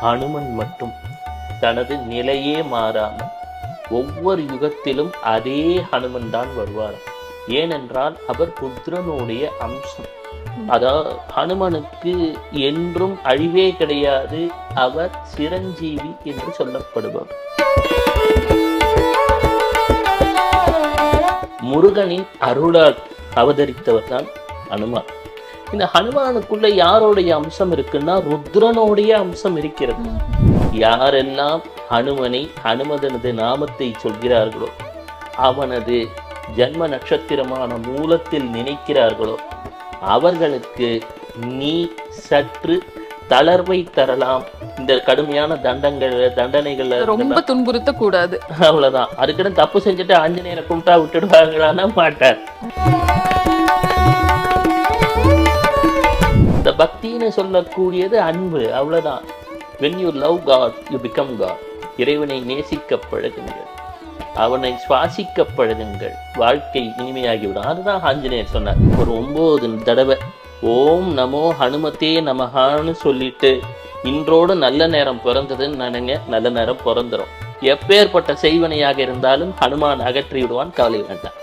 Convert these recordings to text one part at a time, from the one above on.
ஹனுமன் மட்டும் தனது நிலையே மாறாமல் ஒவ்வொரு யுகத்திலும் அதே ஹனுமன் தான் வருவார். ஏனென்றால் அவர் ருத்ரனுடைய அம்சம். அதாவது ஹனுமனுக்கு என்றும் அழிவே கிடையாது. அவர் சிரஞ்சீவி என்று சொல்லப்படுபவர். முருகனின் அருளால் அவதரித்தவர் தான் ஹனுமான். இந்த ஹனுமானுக்குள்ள யாருடைய அம்சம் இருக்குன்னா ருத்ரனுடைய அம்சம் இருக்கிறது. யாரெல்லாம் ஹனுமதனது நாமத்தை சொல்கிறார்களோ, அவனது ஜன்ம நட்சத்திரமான மூலத்தில் நினைக்கிறார்களோ, அவர்களுக்கு நீ சற்று தளர்வை தரலாம். இந்த கடுமையான தண்டனைகள் ரொம்ப துன்புறுத்த கூடாது, அவ்வளவுதான். அதுக்குன்னு தப்பு செஞ்சுட்டு ஆஞ்சநேயரை கும்பிட்டா விட்டுடுவாங்களான்னா மாட்டார். இந்த பக்தின்னு சொல்லக்கூடியது அன்பு, அவ்வளவுதான். when you love God you become God. இறைவனை நேசிக்க பழகுங்கள், அவனை சுவாசிக்க பழகுங்கள், வாழ்க்கை இனிமையாகிவிடும். அதுதான் ஆஞ்சநேயர் சொன்னார். ஒரு 9 தடவை ஓம் நமோ ஹனுமத்தே நமஹான்னு சொல்லிட்டு இன்றோடு நல்ல நேரம் பிறந்ததுன்னு நினைங்க, நல்ல நேரம் பிறந்துடும். எப்பேற்பட்ட செய்வனையாக இருந்தாலும் ஹனுமான் அகற்றி விடுவான், கவலை வேண்டாம்.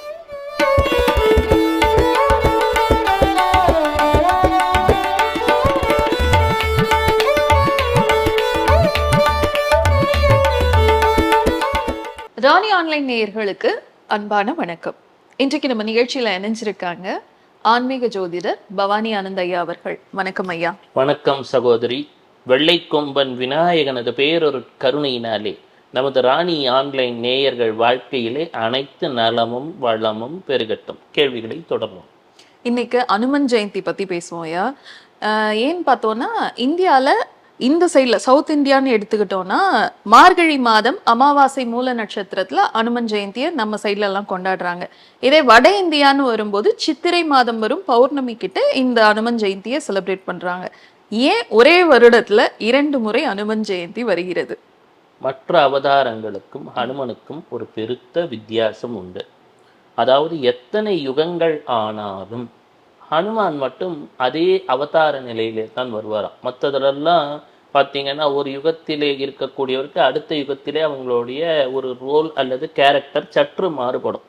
ராணி ஆன்லைன் நேயர்களுக்கு அன்பான வணக்கம். இன்றைக்கு நம்ம நிகழ்ச்சியில இணைஞ்சிருக்காங்க ஆன்மீக ஜோதிடர் பவானி ஆனந்த் ஐயா அவர்கள். வணக்கம் ஐயா. வணக்கம் சகோதரி. வெள்ளை கொம்பன் விநாயகனது பேரொரு கருணையினாலே நமது ராணி ஆன்லைன் நேயர்கள் வாழ்க்கையிலே அனைத்து நலமும் வளமும் பெருகட்டும். கேள்விகளை தொடர்வோம். இன்னைக்கு அனுமன் ஜெயந்தி பத்தி பேசுவோம் ஐயா. ஏன்னு பார்த்தோம்னா இந்தியால இந்த சைட்ல சவுத் இந்தியான்னு எடுத்துக்கிட்டோம்னா மார்கழி மாதம் அமாவாசை மூல நட்சத்திரத்துல அனுமன் ஜெயந்தியை நம்ம சைட்ல எல்லாம் கொண்டாடுறாங்க. இதே வட இந்தியான்னு வரும்போது சித்திரை மாதம் வரும் பௌர்ணமி கிட்ட இந்த அனுமன் ஜெயந்தியை செலிப்ரேட் பண்றாங்க. ஏன் ஒரே வருடத்துல 2 முறை அனுமன் ஜெயந்தி வருகிறது? மற்ற அவதாரங்களுக்கும் ஹனுமனுக்கும் ஒரு பெருத்த வித்தியாசம் உண்டு. அதாவது எத்தனை யுகங்கள் ஆனாலும் ஹனுமான் மட்டும் அதே அவதார நிலையிலே தான் வருவாராம். மற்றதுலெல்லாம் பார்த்தீங்கன்னா ஒரு யுகத்திலே இருக்கக்கூடியவருக்கு அடுத்த யுகத்திலே அவங்களுடைய ஒரு ரோல் அல்லது கேரக்டர் சற்று மாறுபடும்.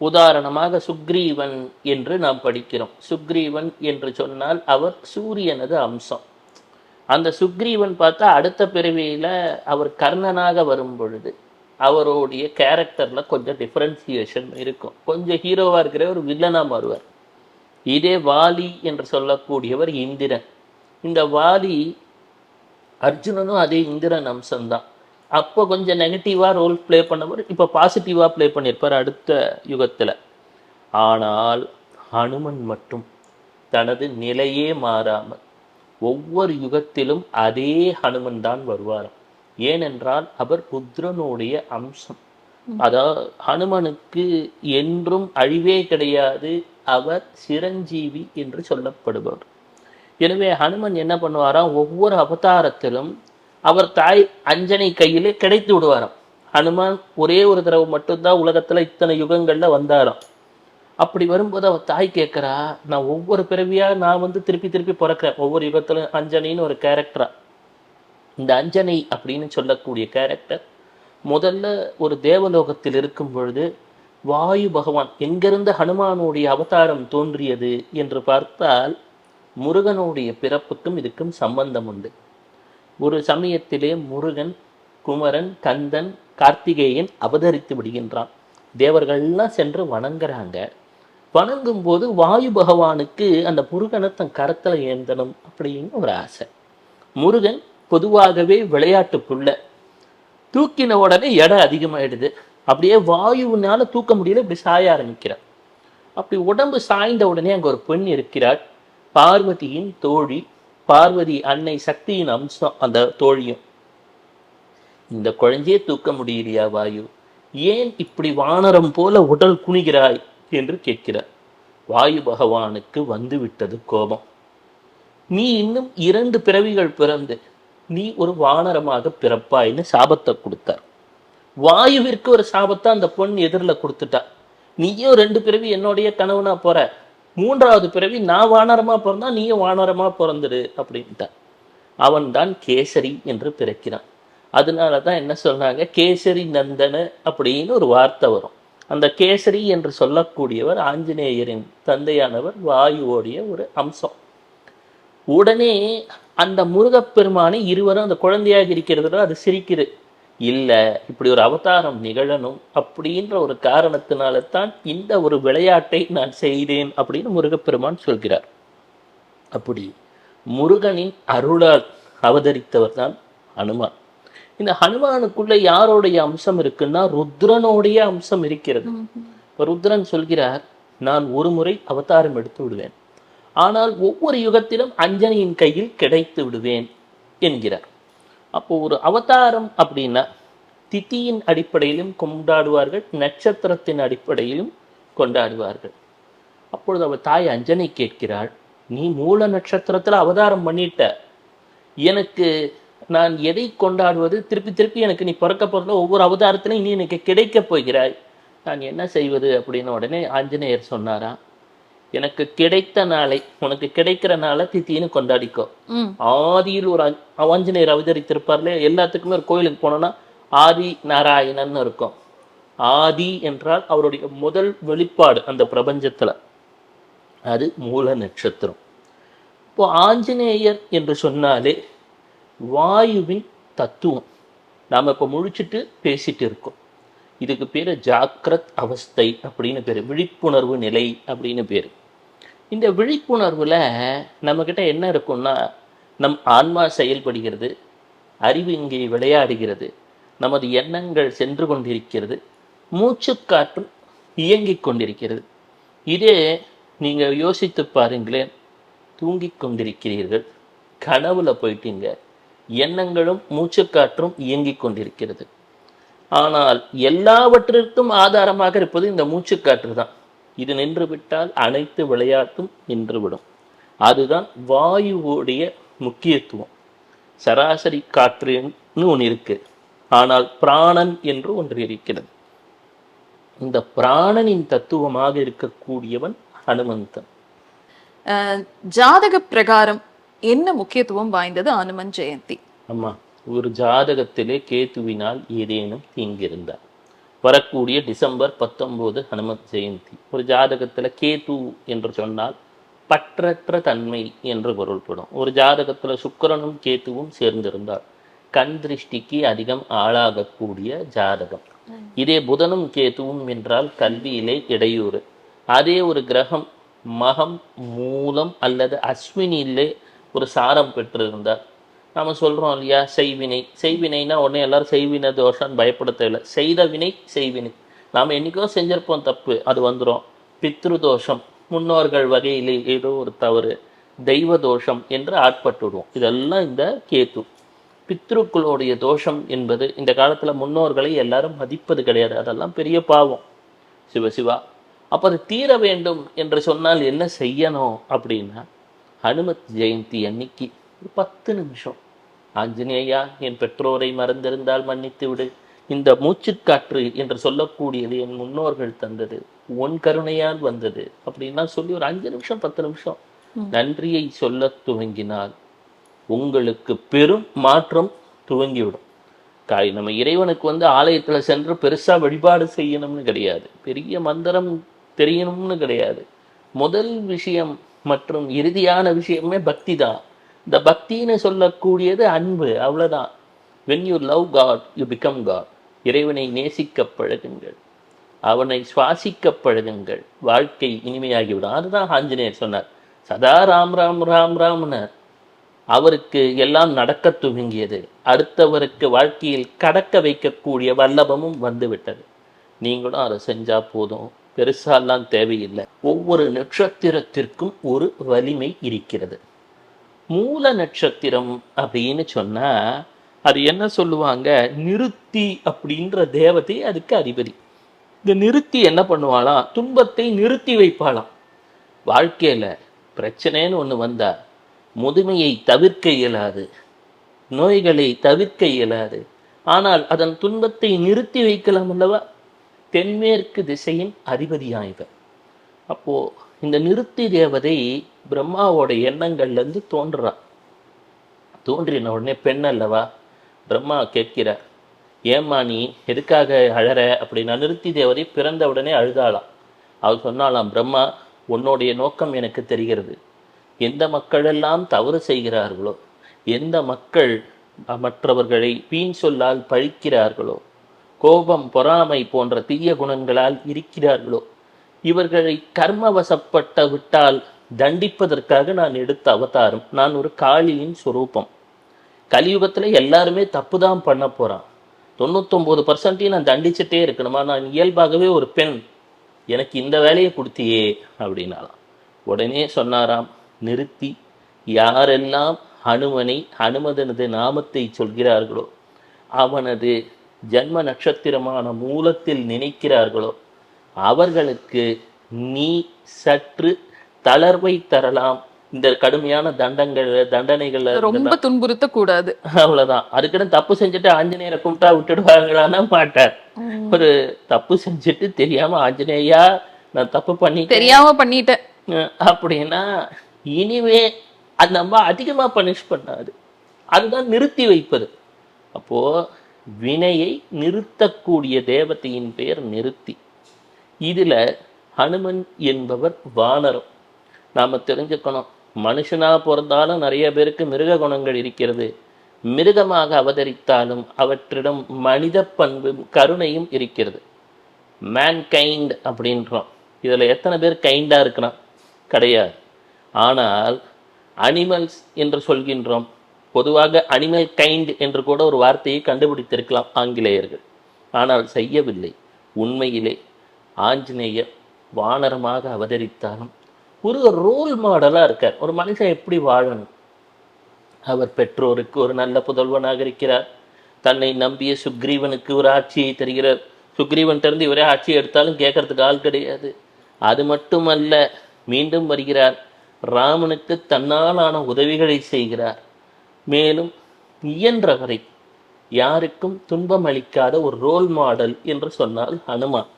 உதாரணமாக சுக்ரீவன் என்று நாம் படிக்கிறோம். சுக்ரீவன் என்று சொன்னால் அவர் சூரியனது அம்சம். அந்த சுக்ரீவன் பார்த்தா அடுத்த பிறவியில அவர் கர்ணனாக வரும் பொழுது அவருடைய கேரக்டர்ல கொஞ்சம் டிஃபரன்சியேஷன் இருக்கும். கொஞ்சம் ஹீரோவா இருக்கிற ஒரு வில்லனா மாறுவார். இதே வாலி என்று சொல்லக்கூடியவர் இந்திரன். இந்த வாலி அர்ஜுனனும் அதே இந்திரன் அம்சம்தான். அப்போ கொஞ்சம் நெகட்டிவா ரோல் பிளே பண்ணவர், இப்போ பாசிட்டிவா பிளே பண்ணியிருப்பார் அடுத்த யுகத்துல. ஆனால் ஹனுமன் மட்டும் தனது நிலையே மாறாமல் ஒவ்வொரு யுகத்திலும் அதே ஹனுமன் தான் வருவாராம். ஏனென்றால் அவர் ருத்ரனுடைய அம்சம். அதாவது ஹனுமனுக்கு என்றும் அழிவே கிடையாது. அவர் சிரஞ்சீவி என்று சொல்லப்படுபவர். எனவே ஹனுமன் என்ன பண்ணுவாராம், ஒவ்வொரு அவதாரத்திலும் அவர் தாய் அஞ்சனை கையிலே கிடைத்து விடுவாராம். ஹனுமான் ஒரே ஒரு தடவை மட்டும்தான் உலகத்துல இத்தனை யுகங்கள்ல வந்தாராம். அப்படி வரும்போது அவர் தாய் கேட்கிறா, நான் ஒவ்வொரு பிறவியா நான் திருப்பி திருப்பி பிறக்கிறேன். ஒவ்வொரு யுகத்துல அஞ்சனைன்னு ஒரு கேரக்டரா. இந்த அஞ்சனை அப்படின்னு சொல்லக்கூடிய கேரக்டர் முதல்ல ஒரு தேவலோகத்தில் இருக்கும் பொழுது வாயு பகவான் எங்கிருந்து ஹனுமானுடைய அவதாரம் தோன்றியது என்று பார்த்தால் முருகனுடைய பிறப்புக்கும் இதுக்கும் சம்பந்தம் உண்டு. ஒரு சமயத்திலே முருகன், குமரன், கந்தன், கார்த்திகேயன் அவதரித்து விடுகின்றான். தேவர்கள்லாம் சென்று வணங்குறாங்க. வணங்கும் போது வாயு பகவானுக்கு அந்த முருகனை தன் கரத்துல ஏந்தணும் அப்படின்னு ஒரு ஆசை. முருகன் பொதுவாகவே விளையாட்டு புள்ள, தூக்கின உடனே எடை அதிகமாயிடுது. அப்படியே வாயுவினால தூக்க முடியல, இப்படி சாய ஆரம்பிக்கிறார். அப்படி உடம்பு சாய்ந்த உடனே அங்க ஒரு பெண் இருக்கிறார், பார்வதியின் தோழி. பார்வதி அன்னை சக்தியின் அம்சம் அந்த தோழியும். இந்த குழந்தையே தூக்க முடியலையா வாயு, ஏன் இப்படி வானரம் போல உடல் குனிகிறாய் என்று கேட்கிறார். வாயு பகவானுக்கு வந்து விட்டது கோபம். நீ இன்னும் 2 பிறவிகள் பிறந்து நீ ஒரு வானரமாக பிறப்பாயின்னு சாபத்தை கொடுத்தார். வாயுவிற்கு ஒரு சாபத்தை அந்த பொண் எதிரில் கொடுத்துட்டா. நீயும் 2 பிறவி என்னுடைய கணவனா போற, 3வது பிறவி நான் வானரமா பிறந்தா நீயும் வானரமா பிறந்துடு அப்படின்ட்டா. அவன்தான் கேசரி என்று பிறக்கிறான். அதனால தான் என்ன சொன்னாங்க, கேசரி நந்தன அப்படின்னு ஒரு வார்த்தை வரும். அந்த கேசரி என்று சொல்லக்கூடியவர் ஆஞ்சநேயரின் தந்தையானவர் வாயுவோடைய ஒரு அம்சம். உடனே அந்த முருகப்பெருமானை இருவரும் அந்த குழந்தையாக இருக்கிறதுல அது சிரிக்குது. இல்ல, இப்படி ஒரு அவதாரம் நிகழணும் அப்படின்ற ஒரு காரணத்தினால தான் இந்த ஒரு விளையாட்டை நான் செய்தேன் அப்படின்னு முருகப்பெருமான் சொல்கிறார். அப்படி முருகனின் அருளால் அவதரித்தவர் தான் ஹனுமான். இந்த ஹனுமானுக்குள்ள யாருடைய அம்சம் இருக்குன்னா ருத்ரனுடைய அம்சம் இருக்கிறது. இப்ப ருத்ரன் சொல்கிறார், நான் ஒரு முறை அவதாரம் எடுத்து விடுவேன், ஆனால் ஒவ்வொரு யுகத்திலும் அஞ்சனியின் கையில் கிடைத்து விடுவேன் என்கிறார். அப்போ ஒரு அவதாரம் அப்படின்னா திதியின் அடிப்படையிலும் கொண்டாடுவார்கள், நட்சத்திரத்தின் அடிப்படையிலும் கொண்டாடுவார்கள். அப்பொழுது அவர் தாய் அஞ்சனை கேட்கிறாள், நீ மூல நட்சத்திரத்துல அவதாரம் பண்ணிட்ட, எனக்கு நான் எதை கொண்டாடுவது? திருப்பி திருப்பி எனக்கு நீ பிறக்க போறதுல ஒவ்வொரு அவதாரத்திலையும் நீ எனக்கு கிடைக்க போகிறாய், நான் என்ன செய்வது அப்படின்னு உடனே ஆஞ்சநேயர் சொன்னாரா, எனக்கு கிடைத்த நாளை, உனக்கு கிடைக்கிற நாளை தித்தின்னு கொண்டாடிக்கோ. ஆதியில் ஒரு ஆஞ்சநேயர் அவதரித்திருப்பார்ல, எல்லாத்துக்குமே ஒரு கோயிலுக்கு போனோம்னா ஆதி நாராயணன் இருக்கும். ஆதி என்றால் அவருடைய முதல் வெளிப்பாடு அந்த பிரபஞ்சத்துல, அது மூல நட்சத்திரம். இப்போ ஆஞ்சநேயர் என்று சொன்னாலே வாயுவின் தத்துவம். நாம் இப்போ முழிச்சிட்டு பேசிட்டு இருக்கோம். இதுக்கு பேர் ஜாக்கிரத் அவஸ்தை அப்படின்னு பேர், விழிப்புணர்வு நிலை அப்படின்னு பேர். இந்த விழிப்புணர்வில் நம்மக்கிட்ட என்ன இருக்கும்னா, நம் ஆன்மா செயல்படுகிறது, அறிவு இங்கே விளையாடுகிறது, நமது எண்ணங்கள் சென்று கொண்டிருக்கிறது, மூச்சுக்காற்றும் இயங்கிக் கொண்டிருக்கிறது. இதே நீங்கள் யோசித்து பாருங்களேன், தூங்கிக் கொண்டிருக்கிறீர்கள், கனவுல போயிட்டீங்க, எண்ணங்களும் மூச்சுக்காற்றும் இயங்கிக் கொண்டிருக்கிறது. ஆனால் எல்லாவற்றிற்கும் ஆதாரமாக இருப்பது இந்த மூச்சுக்காற்று தான். இது நின்று விட்டால் அனைத்து விளையாட்டும் நின்றுவிடும். அதுதான் வாயுவோடைய முக்கியத்துவம். சராசரி காற்றுன்னு ஒன்று இருக்கு, ஆனால் பிராணன் என்று ஒன்று இருக்கிறது. இந்த பிராணனின் தத்துவமாக இருக்கக்கூடியவன் ஹனுமந்தன். ஜாதக பிரகாரம் என்ன முக்கியத்துவம் வாய்ந்தது அனுமன் ஜெயந்தி? ஆமா, ஒரு ஜாதகத்திலே கேதுவினால் ஏதேனும் தீங்கிருந்தார், வரக்கூடிய டிசம்பர் 19 ஹனுமத் ஜெயந்தி. ஒரு ஜாதகத்துல கேது என்று சொன்னால் பற்றற்ற தன்மை என்று பொருள்படும். ஒரு ஜாதகத்துல சுக்கிரனும் கேதுவும் சேர்ந்திருந்தால் கண் திருஷ்டிக்கு அதிகம் ஆளாகக்கூடிய ஜாதகம். இதே புதனும் கேதுவும் என்றால் கல்வியிலே இடையூறு. அதே ஒரு கிரகம் மகம், மூலம் அல்லது அஸ்வினியிலே ஒரு சாரம் பெற்றிருந்தார், நாம சொல்றோம் இல்லையா, செய்வினை. செய்வினைனா உடனே எல்லாரும் செய்வினை தோஷம் பயப்பட தேவையில்லை. செய்த வினை செய்வினை, நாம் என்னைக்கோ செஞ்சிருப்போம் தப்பு, அது வந்துடும். பித்ரு தோஷம், முன்னோர்கள் வகையிலே ஏதோ ஒரு தவறு, தெய்வ தோஷம் என்று ஆட்பட்டுடுவோம். இதெல்லாம் இந்த கேது. பித்ருக்களுடைய தோஷம் என்பது இந்த காலத்துல முன்னோர்களை எல்லாரும் மதிப்பது கிடையாது, அதெல்லாம் பெரிய பாவம். சிவசிவா. அப்போ அது தீர வேண்டும் என்று சொன்னால் என்ன செய்யணும் அப்படின்னா, ஹனுமத் ஜெயந்தி அன்னைக்கு 10 நிமிஷம் ஆஞ்சநேயா, என் பெற்றோரை மறந்திருந்தால் மன்னித்து விடு, இந்த மூச்சுக்காற்று என்று சொல்லக்கூடியது என் முன்னோர்கள் தந்தது, உன் கருணையால் வந்தது அப்படின்னா சொல்லி ஒரு 5 நிமிஷம் 10 நிமிஷம் நன்றியை சொல்ல துவங்கினால் உங்களுக்கு பெரும் மாற்றம் துவங்கிவிடும். நம்ம இறைவனுக்கு ஆலயத்துல சென்று பெருசா வழிபாடு செய்யணும்னு கிடையாது, பெரிய மந்திரம் தெரியணும்னு கிடையாது. முதல் விஷயம் மற்றும் இறுதியான விஷயமே பக்தி தான். இந்த பக்தின்னு சொல்லக்கூடியது அன்பு, அவ்வளவுதான். when you love God you become God. இறைவனை நேசிக்க பழகுங்கள், அவனை சுவாசிக்க பழகுங்கள், வாழ்க்கை இனிமையாகிவிடும். அதுதான் ஆஞ்சநேயர் சொன்னார், சதா ராம் ராம் ராம் ராம்னர். அவருக்கு எல்லாம் நடக்க துவங்கியது, அடுத்தவருக்கு வாழ்க்கையில் கடக்க வைக்கக்கூடிய வல்லபமும் வந்து விட்டது. நீங்களும் அதை செஞ்சா போதும், பெருசாலாம் தேவையில்லை. ஒவ்வொரு நட்சத்திரத்திற்கும் ஒரு வலிமை இருக்கிறது. மூல நட்சத்திரம் அப்படின்னு சொன்னா அது என்ன சொல்லுவாங்க, நிறுத்தி அப்படின்ற தேவதை அதுக்கு அதிபதி. இந்த நிறுத்தி என்ன பண்ணுவாளாம், துன்பத்தை நிறுத்தி வைப்பாளாம். வாழ்க்கையில பிரச்சனைன்னு ஒண்ணு வந்தா முதுமையை தவிர்க்க இயலாது, நோய்களை தவிர்க்க இயலாது, ஆனால் அதன் துன்பத்தை நிறுத்தி வைக்கலாம் அல்லவா. தென்மேற்கு திசையின் அதிபதியாய்வர். அப்போ இந்த நிறுத்தி தேவதை பிரம்மாவோட எண்ணங்கள்ல இருந்து தோன்றுறா. தோன்றின உடனே பெண் அல்லவா, பிரம்மா கேட்கிறார், ஏம்மா நீ எதுக்காக அழற அப்படின்னா. நிருத்தி தேவதை பிறந்த உடனே அழுதாளாம். அவள் சொன்னாலாம், பிரம்மா, உன்னுடைய நோக்கம் எனக்கு தெரிகிறது. எந்த மக்களெல்லாம் தவறு செய்கிறார்களோ, எந்த மக்கள் மற்றவர்களை வீண் சொல்லால் பழிக்கிறார்களோ, கோபம் பொறாமை போன்ற தீய குணங்களால் இருக்கிறார்களோ, இவர்களை கர்மவசப்பட்ட விட்டால் தண்டிப்பதற்காக நான் எடுத்த அவதாரம். நான் ஒரு காளியின் சுரூபம். கலியுகத்துல எல்லாருமே தப்பு தான் பண்ண போறான். 99% நான் தண்டிச்சுட்டே இருக்கணுமா? நான் இயல்பாகவே ஒரு பெண், எனக்கு இந்த வேலையை கொடுத்தியே அப்படின்னாலாம். உடனே சொன்னாராம் நிறுத்தி, யாரெல்லாம் ஹனுமனை ஹனுமதனது நாமத்தை சொல்கிறார்களோ, அவனது ஜன்ம நட்சத்திரமான மூலத்தில் நினைக்கிறார்களோ, அவர்களுக்கு நீ சற்று தளர்வை தரலாம். இந்த கடுமையான தண்டனைகள் ரொம்ப துன்புறுத்த கூடாது, அவ்வளவுதான். அதுக்குன்னு தப்பு செஞ்சுட்டு ஆஞ்சநேயரை கும்பிட்டா விட்டுடுவாங்களான்னா மாட்டார். ஒரு தப்பு செஞ்சுட்டு தெரியாம ஆஞ்சநேயா நான் தப்பு தெரியாம பண்ணிட்டேன் அப்படின்னா இனிமே அந்த அம்மா அதிகமா பனிஷ் பண்ணாது. அதுதான் நிறுத்தி வைப்பது. அப்போ வினையை நிறுத்தக்கூடிய தேவதையின் பெயர் நிறுத்தி. இதுல ஹனுமன் என்பவர் வானரம். நாம தெரிஞ்சுக்கணும், மனுஷனா பிறந்தாலும் நிறைய பேருக்கு மிருக குணங்கள் இருக்கிறது. மிருகமாக அவதரித்தாலும் அவற்றிடம் மனித பண்பும் கருணையும் இருக்கிறது. மேன்கைண்ட் அப்படின்றோம். இதுல எத்தனை பேர் கைண்டா இருக்கலாம்? கிடையாது. ஆனால் அனிமல்ஸ் என்று சொல்கின்றோம். பொதுவாக அனிமல் கைண்ட் என்று கூட ஒரு வார்த்தையை கண்டுபிடித்திருக்கலாம் ஆங்கிலேயர்கள், ஆனால் செய்யவில்லை. உண்மையிலே ஆஞ்சநேயர் வானரமாக அவதரித்தாலும் ஒரு ரோல் மாடலா இருக்கார். ஒரு மனுஷன் எப்படி வாழணும், அவர் பெற்றோருக்கு ஒரு நல்ல புதல்வனாக இருக்கிறார். தன்னை நம்பிய சுக்ரீவனுக்கு ஒரு ஆட்சியை தருகிறார். சுக்ரீவன் இருந்து இவரே ஆட்சி எடுத்தாலும் கேட்கறதுக்கு ஆள் கிடையாது. அது மட்டுமல்ல, மீண்டும் வருகிறார், ராமனுக்கு தன்னாலான உதவிகளை செய்கிறார். மேலும் இயன்றவரை யாருக்கும் துன்பம் அளிக்காத ஒரு ரோல் மாடல் என்று சொன்னால் ஹனுமான்.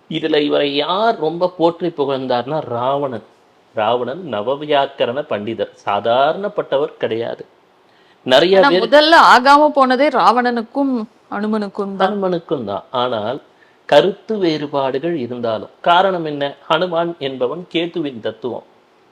இதுல இவரை யார் ரொம்ப போற்றி புகழ்ந்தார்னா ராவணன். ராவணன் நவவியாக்கரண பண்டிதர், சாதாரணப்பட்டவர் கிடையாது. நிறைய பேர் முதல்ல ஆகாம போனதே ராவணனுக்கும் ஹனுமனுக்கும் தான். ஆனால் கருத்து வேறுபாடுகள் இருந்தாலும் காரணம் என்ன? ஹனுமான் என்பவன் கேத்துவின் தத்துவம்.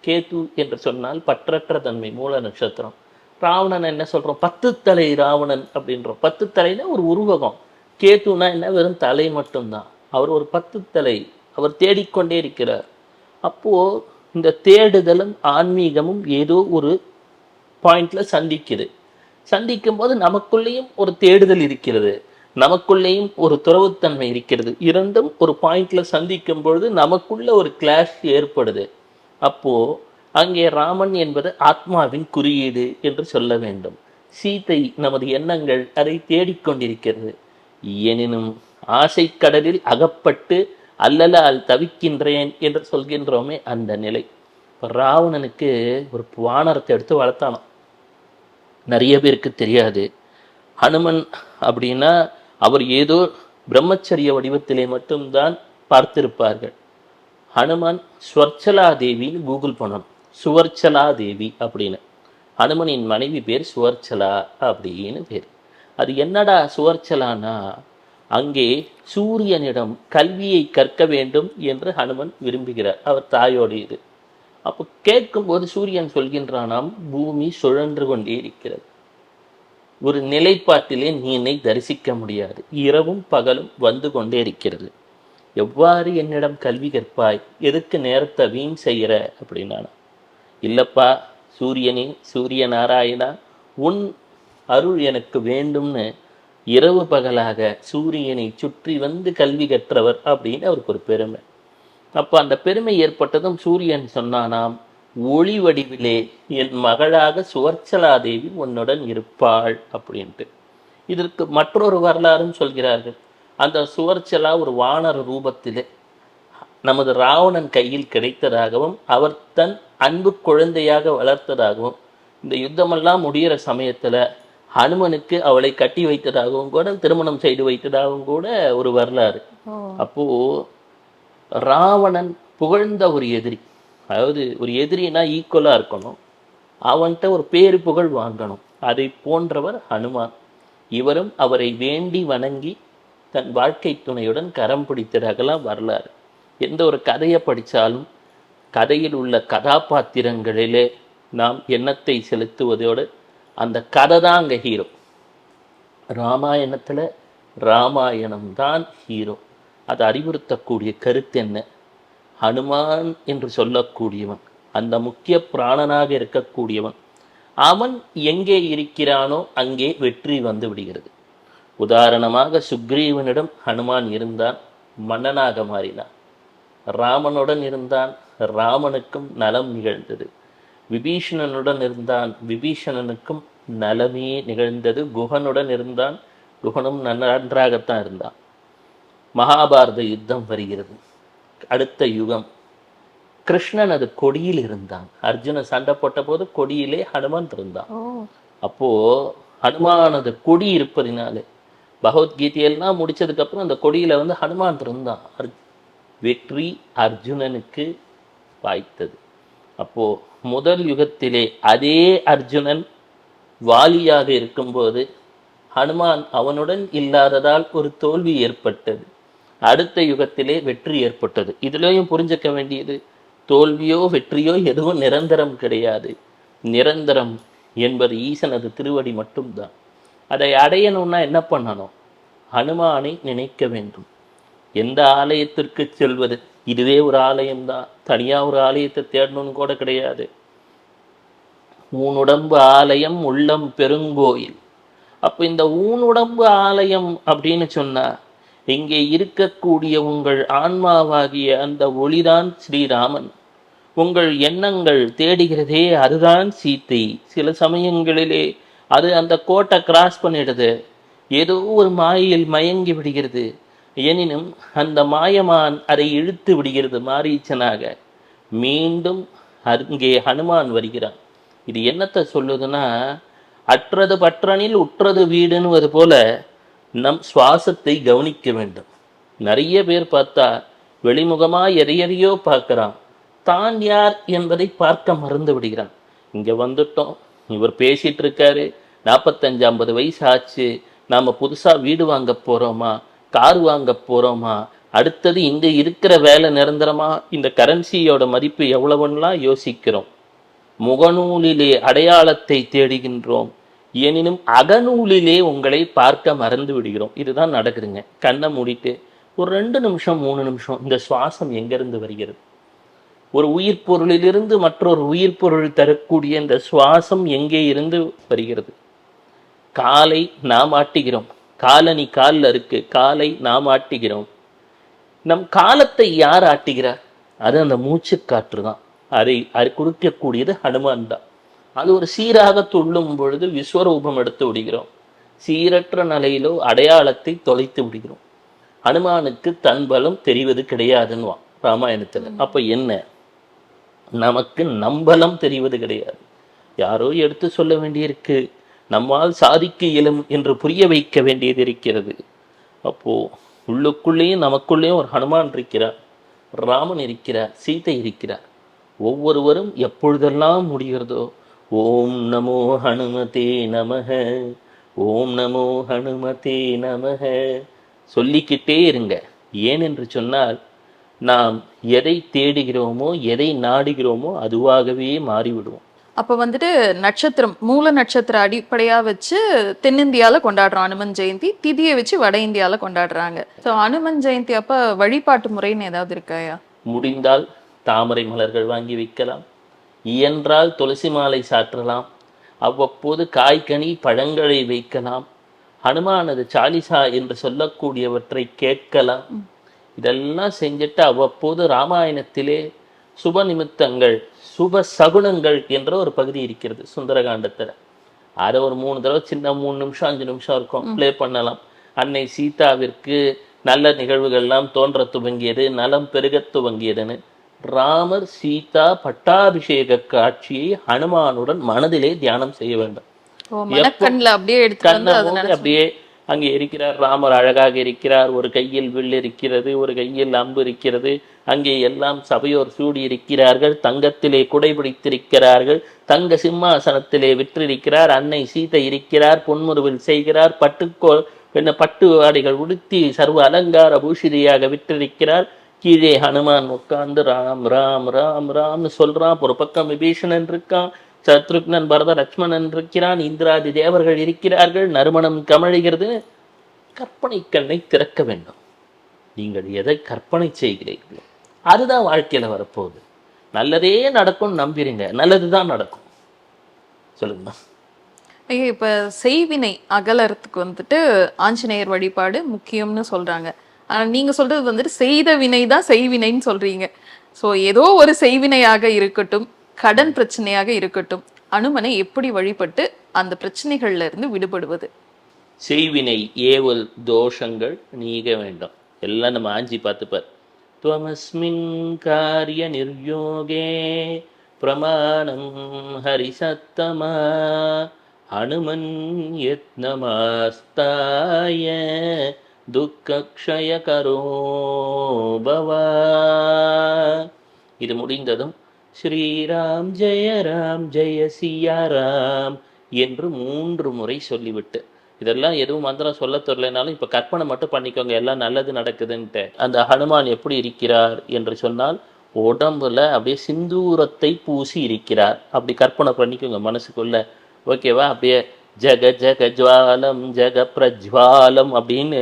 கேத்து என்று சொன்னால் பற்றற்ற தன்மை, மூல நட்சத்திரம். ராவணன் என்ன சொல்றோம்? 10 தலை ராவணன் அப்படின்றோம். 10 தலைனா ஒரு உருவகம். கேத்துனா என்ன? வெறும் தலை மட்டும்தான். அவர் ஒரு 10 தலை. அவர் தேடிக்கொண்டே இருக்கிறார். அப்போ இந்த தேடுதலும் ஆன்மீகமும் ஏதோ ஒரு பாயிண்ட்ல சந்திக்கும் போது நமக்குள்ளேயும் ஒரு தேடுதல் இருக்கிறது, நமக்குள்ளேயும் ஒரு துறவுத்தன்மை இருக்கிறது. இரண்டும் ஒரு பாயிண்ட்ல சந்திக்கும் பொழுது நமக்குள்ள ஒரு கிளாஷ் ஏற்படுது. அப்போ அங்கே ராமன் என்பது ஆத்மாவின் குறியீடு என்று சொல்ல வேண்டும். சீதை நமது எண்ணங்கள் அதை தேடிக்கொண்டிருக்கிறது. எனினும் ஆசை கடலில் அகப்பட்டு அல்லலால் தவிக்கின்றேன் என்று சொல்கின்றோமே, அந்த நிலை. இப்போ ராவணனுக்கு ஒரு வானரத்தை எடுத்து வளர்த்தானோ, நிறைய பேருக்கு தெரியாது. ஹனுமன் அப்படின்னா அவர் ஏதோ பிரம்மச்சரிய வடிவத்திலே மட்டும்தான் பார்த்திருப்பார்கள். ஹனுமான் ஸ்வர்ச்சலா தேவின்னு கூகுள் பண்ணணும். சுவர்ச்சலா தேவி அப்படின்னு. ஹனுமனின் மனைவி பேர் சுவர்ச்சலா அப்படின்னு பேர். அது என்னடா சுவர்ச்சலானா, அங்கே சூரியனிடம் கல்வியை கற்க வேண்டும் என்று ஹனுமன் விரும்புகிறார். அவர் தாயோடு இது. அப்போ கேட்கும்போது சூரியன் சொல்கின்றானாம், பூமி சுழன்று கொண்டே இருக்கிறது, ஒரு நிலைப்பாட்டிலே நீ என்னை தரிசிக்க முடியாது, இரவும் பகலும் வந்து கொண்டே இருக்கிறது, எவ்வாறு என்னிடம் கல்வி கற்பாய், எதுக்கு நேரத்தை வீண் செய்கிற அப்படின்னா. இல்லப்பா சூரியனே, சூரிய நாராயணா, உன் அருள் எனக்கு வேண்டும்னு இரவு பகலாக சூரியனை சுற்றி வந்து கல்வி கற்றவர் அப்படின்னு அவருக்கு ஒரு பெருமை. அப்போ அந்த பெருமை ஏற்பட்டதும் சூரியன் சொன்னானாம், ஒளி வடிவிலே என் மகளாக சுவர்ச்சலாதேவி உன்னுடன் இருப்பாள் அப்படின்ட்டு. இதற்கு மற்றொரு வரலாறும் சொல்கிறார்கள். அந்த சுவர்ச்சலா ஒரு வானர ரூபத்திலே நமது ராவணன் கையில் கிடைத்ததாகவும் அவர் தன் அன்பு குழந்தையாக வளர்த்ததாகவும், இந்த யுத்தமெல்லாம் முடிகிற சமயத்துல ஹனுமனுக்கு அவளை கட்டி வைத்ததாகவும் கூட, திருமணம் செய்து வைத்ததாகவும் கூட ஒரு வரலாறு. அப்போ ராவணன் புகழ்ந்த ஒரு எதிரி, அதாவது ஒரு எதிரினா ஈக்குவலா இருக்கணும். அவன்கிட்ட ஒரு பேரு புகழ் வாங்கணும். அதை போன்றவர் ஹனுமான். இவரும் அவரை வேண்டி வணங்கி தன் வாழ்க்கை துணையுடன் கரம் பிடித்ததாகலாம் வரலாறு. எந்த ஒரு கதையை படித்தாலும் கதையில் உள்ள கதாபாத்திரங்களிலே நாம் எண்ணத்தை செலுத்துவதோடு அந்த கதை தான் அங்கே ஹீரோ. ராமாயணத்தில் ராமாயணம் தான் ஹீரோ. அது அறிவுறுத்தக்கூடிய கருத்து என்ன? ஹனுமான் என்று சொல்லக்கூடியவன், அந்த முக்கிய பிராணனாக இருக்கக்கூடியவன், அவன் எங்கே இருக்கிறானோ அங்கே வெற்றி வந்து விடுகிறது. உதாரணமாக சுக்ரீவனிடம் ஹனுமான் இருந்தான், மன்னனாக மாறினான். ராமனுடன் இருந்தான், ராமனுக்கும் நலம் நிகழ்ந்தது. விபீஷணனுடன் இருந்தான், விபீஷணனுக்கும் நலமே நிகழ்ந்தது. குகனுடன் இருந்தான், குகனும் நன்றாகத்தான் இருந்தான். மகாபாரத யுத்தம் வருகிறது. அடுத்த யுகம். கிருஷ்ணன் அது கொடியில் இருந்தான். அர்ஜுன சண்டை போட்ட போது கொடியிலே ஹனுமான் இருந்தான். அப்போ ஹனுமானது கொடி இருப்பதினாலே பகவத்கீதையெல்லாம் முடிச்சதுக்கு அப்புறம் அந்த கொடியில வந்து ஹனுமான் இருந்தான். வெற்றி அர்ஜுனனுக்கு வாய்த்தது. அப்போ முதல் யுகத்திலே அதே அர்ஜுனன் வாலியாக இருக்கும்போது ஹனுமான் அவனுடன் இல்லாததால் ஒரு தோல்வி ஏற்பட்டது. அடுத்த யுகத்திலே வெற்றி ஏற்பட்டது. இதுலயும் புரிஞ்சுக்க வேண்டியது, தோல்வியோ வெற்றியோ எதுவும் நிரந்தரம் கிடையாது. நிரந்தரம் என்பது ஈசனது திருவடி மட்டும்தான். அதை அடையணும்னா என்ன பண்ணணும்? ஹனுமானை நினைக்க வேண்டும். எந்த ஆலயத்திற்கு செல்வது? இதுவே ஒரு ஆலயம்தான், தனியா ஒரு ஆலயத்தை தேடணும்னு கூட கிடையாது. ஊனுடம்பு ஆலயம் உள்ளம் பெருங்கோயில். அப்போ இந்த ஊனுடம்பு ஆலயம் அப்படின்னு சொன்னா இங்கே இருக்கக்கூடிய உங்கள் ஆன்மாவாகிய அந்த ஒளிதான் ஸ்ரீராமன். உங்கள் எண்ணங்கள் தேடுகிறதே அதுதான் சீத்தை. சில சமயங்களிலே அது அந்த கோட்டை கிராஸ் பண்ணிடுது, ஏதோ ஒரு மாயையில் மயங்கி விடுகிறது. எனினும் அந்த மாயமான் அதை இழுத்து விடுகிறது மாரீச்சனாக. மீண்டும் அங்கே ஹனுமான் வருகிறான். இது என்னத்தை சொல்லுதுன்னா, அற்றது பற்றனில் உற்றது வீடுன்னு போல நம் சுவாசத்தை கவனிக்க வேண்டும். நிறைய பேர் பார்த்தா வெளிமுகமா எதையோ பார்க்கிறான், தான் யார் என்பதை பார்க்க மறந்து விடுகிறான். இங்க வந்துட்டோம், இவர் பேசிட்டு இருக்காரு, 45-50 வயசு ஆச்சு, நாம புதுசா வீடு வாங்க போறோமா, கார் வாங்க போறோமா, அடுத்தது இங்க இருக்கிற வேலை நிரந்தரமா, இந்த கரன்சியோட மதிப்பு எவ்வளவுலாம் யோசிக்கிறோம். முகநூலிலே அடையாளத்தை தேடுகின்றோம், எனினும் அகநூலிலே உங்களை பார்க்க மறந்து விடுகிறோம். இதுதான் நடக்குதுங்க. கண்ணை மூடிட்டு ஒரு 2 நிமிஷம் 3 நிமிஷம் இந்த சுவாசம் எங்கிருந்து வருகிறது? ஒரு உயிர் பொருளிலிருந்து மற்றொரு உயிர் பொருள் தரக்கூடிய இந்த சுவாசம் எங்கே இருந்து வருகிறது? காலை நாம் ஆட்டுகிறோம், காலனி காலில் இருக்கு, காலை நாம் ஆட்டுகிறோம். நம் காலத்தை யார் ஆட்டுகிறார்? அது அந்த மூச்சு காற்று தான். அதை கொடுக்கக்கூடியது ஹனுமான் தான். அது ஒரு சீராக துள்ளும் பொழுது விஸ்வரூபம் எடுத்து விடுகிறோம். சீரற்ற நிலையிலோ அடையாளத்தை தொலைத்து விடுகிறோம். ஹனுமானுக்கு தன் பலம் தெரிவது கிடையாதுன்னு ராமாயணத்துல. அப்ப என்ன, நமக்கு நம்பலம் தெரிவது கிடையாது. யாரோ எடுத்து சொல்ல வேண்டியிருக்கு, நம்மால் சாதிக்க இயலும் என்று புரிய வைக்க வேண்டியது இருக்கிறது. அப்போ உள்ளுக்குள்ளேயும் நமக்குள்ளேயும் ஒரு ஹனுமான் இருக்கிறார், ராமன் இருக்கிறார், சீதை இருக்கிறார். ஒவ்வொருவரும் எப்பொழுதெல்லாம் முடிகிறதோ ஓம் நமோ ஹனுமதே நமக, ஓம் நமோ ஹனுமதே நமக சொல்லிக்கிட்டே இருங்க. ஏனென்று சொன்னால் நாம் எதை தேடுகிறோமோ எதை நாடுகிறோமோ அதுவாகவே மாறிவிடுவோம். அப்ப வந்துட்டு நட்சத்திரம், மூல நட்சத்திர அடிப்படையா வச்சு தென்னிந்தியால கொண்டாடுறோம் அனுமன் ஜெயந்தி, திதியை வச்சு வட இந்தியால கொண்டாடுறாங்க. ஸோ அனுமன் ஜெயந்தி அப்ப வழிபாட்டு முறைன்னு ஏதாவது இருக்காயா? முடிந்தால் தாமரை மலர்கள் வாங்கி வைக்கலாம், இயன்றால் துளசி மாலை சாற்றலாம், அவ்வப்போது காய்கனி பழங்களை வைக்கலாம், ஹனுமானது சாலிசா என்று சொல்லக்கூடியவற்றை கேட்கலாம். இதெல்லாம் செஞ்சுட்டு அவ்வப்போது ராமாயணத்திலே சுப நிமித்தங்கள், சுப சகுனங்கள் என்ற ஒரு பகுதி இருக்கிறது சுந்தரகாண்டத்தில். அதை ஒரு 3 தடவை சின்ன 3 நிமிஷம் 5 நிமிஷம் இருக்கும் ப்ளே பண்ணலாம். அன்னை சீதாவிற்கு நல்ல நிகழ்வுகள்லாம் தோன்ற துவங்கியது, நலம் பெருக துவங்கியதுன்னு ராமர் சீதா பட்டாபிஷேக காட்சியை ஹனுமானுடன் மனதிலே தியானம் செய்ய வேண்டும். அப்படியே அப்படியே அங்கே இருக்கிறார். ராமர் அழகாக இருக்கிறார். ஒரு கையில் வில் இருக்கிறது, ஒரு கையில் அம்பு இருக்கிறது. அங்கே எல்லாம் சபையோர் சூடி இருக்கிறார்கள். தங்கத்திலே குடைபிடித்திருக்கிறார்கள். தங்க சிம்மாசனத்திலே விற்றிருக்கிறார். அன்னை சீதை இருக்கிறார். பொன்முறுவில் செய்கிறார். பட்டு ஆடைகள் உடுத்தி சர்வ அலங்கார பூஷிதியாக விற்றிருக்கிறார். கீழே ஹனுமான் உட்கார்ந்து ராம் ராம் ராம் ராம்னு சொல்றான். ஒரு பக்கம் விபீஷணன் இருக்கான், சத்ருக்னன், பரத, லட்சுமணன் இருக்கிறான், இந்திராதி தேவர்கள் இருக்கிறார்கள். நறுமணம் கமழுகிறது. கற்பனை கண்ணை திறக்க வேண்டும். நீங்கள் எதை கற்பனை செய்கிறீர்களோ அதுதான் வாழ்க்கையில வரப்போகுது. நல்லதே நடக்கும் நம்பிடுங்க, நல்லதுதான் நடக்கும். சொல்லுங்க. ஐயா, இப்ப செய்வினை அகலறதுக்கு வந்துட்டு ஆஞ்சநேயர் வழிபாடு முக்கியம்னு சொல்றாங்க. ஆனா நீங்க சொல்றது வந்துட்டு செய்த வினை தான் செய்வினைன்னு சொல்றீங்க. சோ ஏதோ ஒரு செய்வினையாக இருக்கட்டும், கடன் பிரச்சனையாக இருக்கட்டும், அனுமனை எப்படி வழிபட்டு அந்த பிரச்சனைகள்ல இருந்து விடுபடுவது? செய்வினை ஏவல் தோஷங்கள் நீங்க வேண்டும். எல்லாம் நம்ம ஆஞ்சி பார்த்துப்பார். துவமஸ்மின் காரிய நிர்யோகே பிரமாணம் ஹரிசத்தமா ஹனுமன் யத்னமாஸ்தாய துக்கக்ஷய கரோ பவா. இது முடிந்ததும் ஸ்ரீராம் ஜெய சியாராம் என்று 3 முறை சொல்லிவிட்டு, இதெல்லாம் எதுவும் மந்திரம் சொல்ல தெரியலனாலும் இப்போ கற்பனை மட்டும் பண்ணிக்கோங்க, எல்லாம் நல்லது நடக்குதுன்ட்டு. அந்த ஹனுமான் எப்படி இருக்கிறார் என்று சொன்னால், உடம்புல அப்படியே சிந்தூரத்தை பூசி இருக்கிறார். அப்படி கற்பனை பண்ணிக்கோங்க மனசுக்குள்ள. ஓகேவா? அப்படியே ஜக ஜக ஜுவாலம் ஜக பிரஜ்வாலம் அப்படின்னு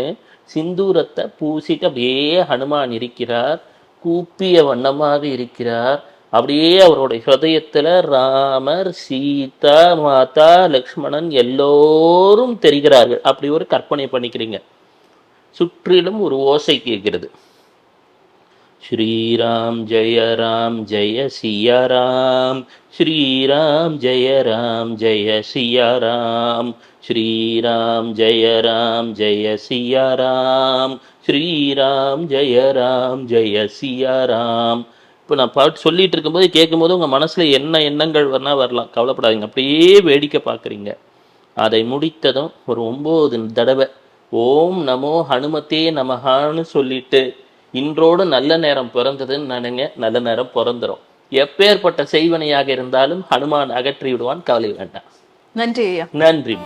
சிந்தூரத்தை பூசிட்டு அப்படியே ஹனுமான் இருக்கிறார். கூப்பிய வண்ணமாக இருக்கிறார். அப்படியே அவருடைய ஹிருதயத்துல ராமர், சீதா மாதா, லக்ஷ்மணன் எல்லோரும் தெரிகிறார்கள். அப்படி ஒரு கற்பனை பண்ணிக்கிறீங்க. சுற்றிலும் ஒரு ஓசை கேட்கிறது. ஸ்ரீராம் ஜெய சியாராம், ஸ்ரீராம் ஜெய சியாராம், ஸ்ரீராம் ஜெய சியாராம், ஸ்ரீராம் ஜெய சியாராம். இப்போ நான் பாட்டு சொல்லிட்டு இருக்கும்போது கேட்கும்போது உங்கள் மனசில் என்ன எண்ணங்கள் வரலாம், கவலைப்படாதீங்க. அப்படியே வேடிக்கை பார்க்குறீங்க. அதை முடித்ததும் ஒரு 9 தடவை ஓம் நமோ ஹனுமத்தே நமஹான்னு சொல்லிட்டு, இன்றோடு நல்ல நேரம் பிறந்ததுன்னு நினைங்க. நல்ல நேரம் பிறந்துடும். எப்பேற்பட்ட செய்வனையாக இருந்தாலும் ஹனுமான் அகற்றி விடுவான். கவலை வேண்டாம். நன்றி ஐயா. நன்றி.